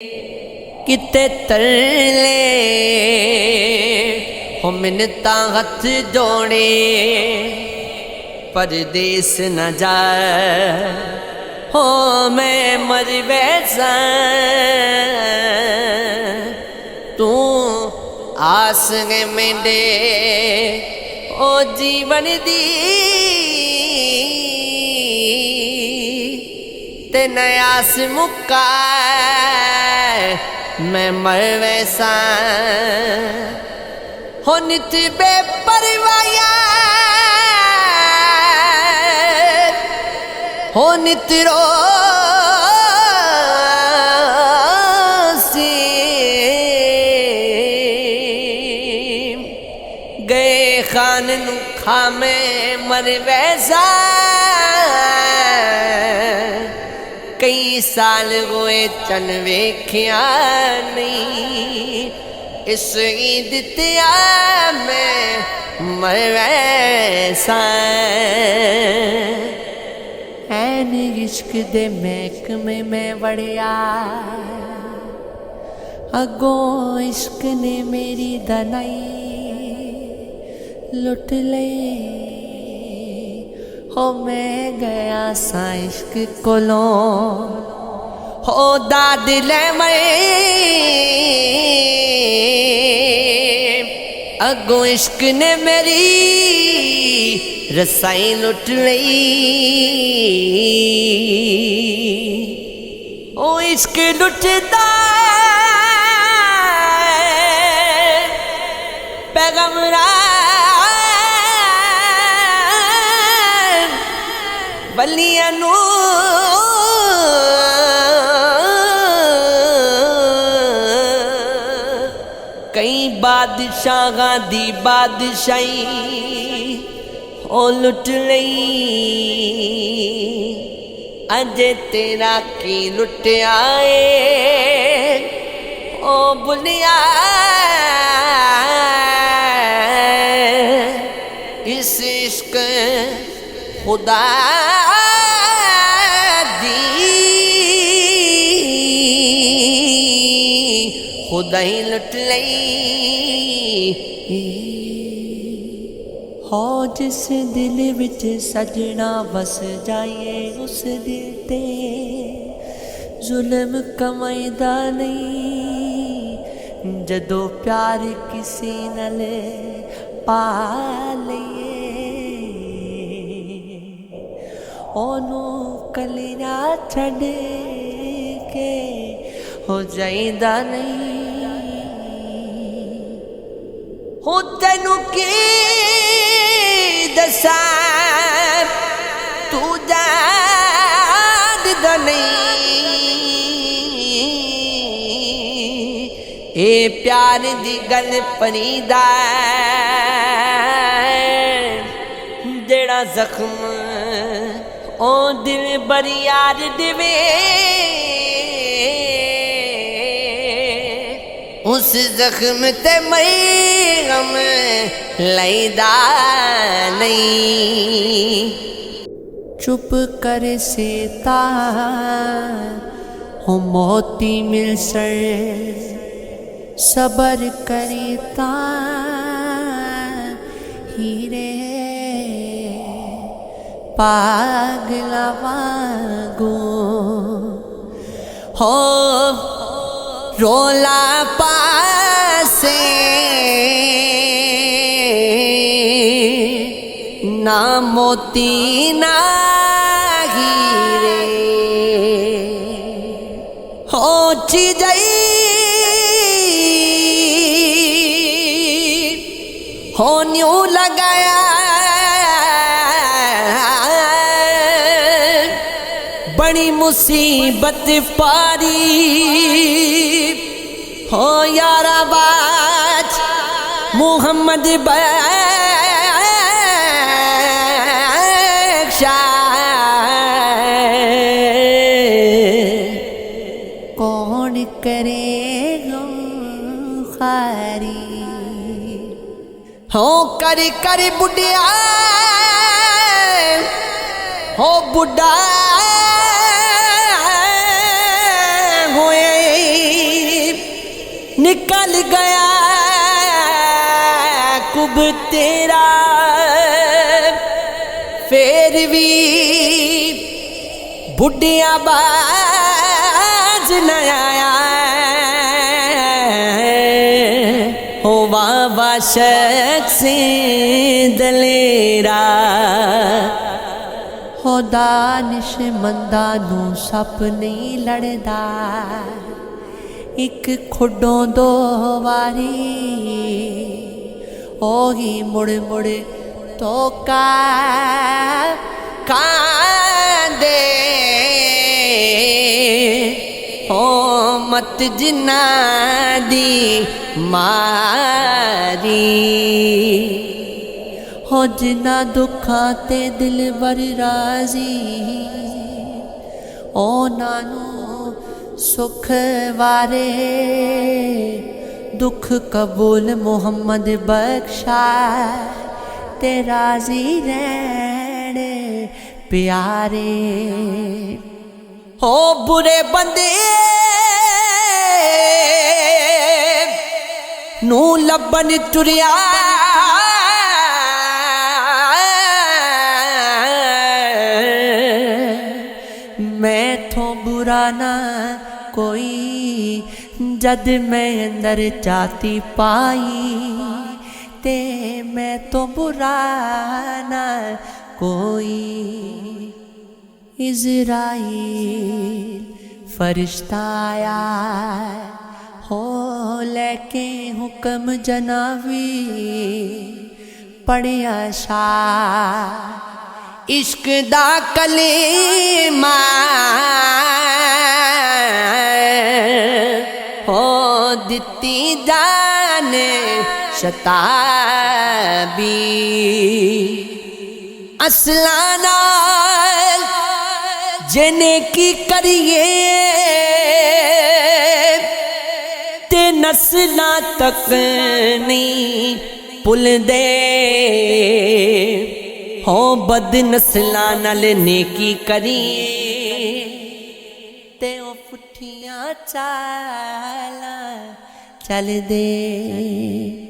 کتے ترلے ہو منتاں ہتھ جوڑے پردیس نہ جائے ہو میں مر بیساں تو آس گے مینڈے او جیون دی تے نیاس مکائے میں مر ویساں ہو نت بے پروایا ہو نت روسی گئے خان نو کھا میں مر ویساں کئی سال ہوئے چن ویکھیا نہیں اس عید تیا میں مر ویساں این عشق دے محکمے میں وڑیا اگوں عشق نے میری دنائی لٹ لئی ہو میں گیا سا عشق کولوں ہو داد لے میں اگوں عشق نے میری رسائی لٹ لئی او عشق لٹدا پیغمبران ولیاں نو کئی بادشاہاں دی بادشاہی او لٹ لئی اجے تیرا کی لٹ آئے او بلیا اس عشق خدا خدا ہی لٹ لئی ہو جس دل وچ سجنا بس جائے اس دل تے ظلم کمائیدا نہیں جدو پیار کسی نال پا لئیے اونوں کلیاں چھڈ کے ہو جائیدا نہیں ہو تینوں کی دساں تو جاندا نہیں اے پیار دی گل پریدا جڑا زخم او دل بری یار دیوے اس زخم تے میں غم لائیدا نہیں چپ کر سیتا ہو موتی مل سر صبر کرتا ہیرے پاگلا وانگوں ہو رولا پاسے نہ موتی نہ ہیرے ہو چیزیں ہو نیوں لگایا بڑی مصیبت پاری ہو یار آواز محمد بخشا کون کرے غم خاری ہو کر کر بڈھیا ہو بڈھا ہوئے نکل گیا کب تیرا پھر بھی بڈھیا باز نہ آیا ہو بابا شخص دلیرا ہو دانش منداں نوں سپ نہیں لڑدا ایک کھڈوں دو واری اوہی مڑ مڑ توکا کاندے ہو مت جنہ دی ماری ہو جنہ دکھاں تے دل بر راضی اوہناں نوں سکھ وارے دکھ قبول محمد بخشا تے راضی رہن پیارے ہو برے بندے نو لبن ٹریا میں تھو برا نہ کوئی جد میں اندر چاہتی پائی تے میں تو برا نہ کوئی عزرائیل فرشتہ آیا ہو لے کے حکم جنابی پڑھیا شاہ عشق دا کلمہ ہو دتی جان شتابی اصلانا جنے کی کریے تے نسلاں تک نہیں پل دے ہو بد نسلاں نال نیکی کریے تے او پٹھیاں چالاں چل دے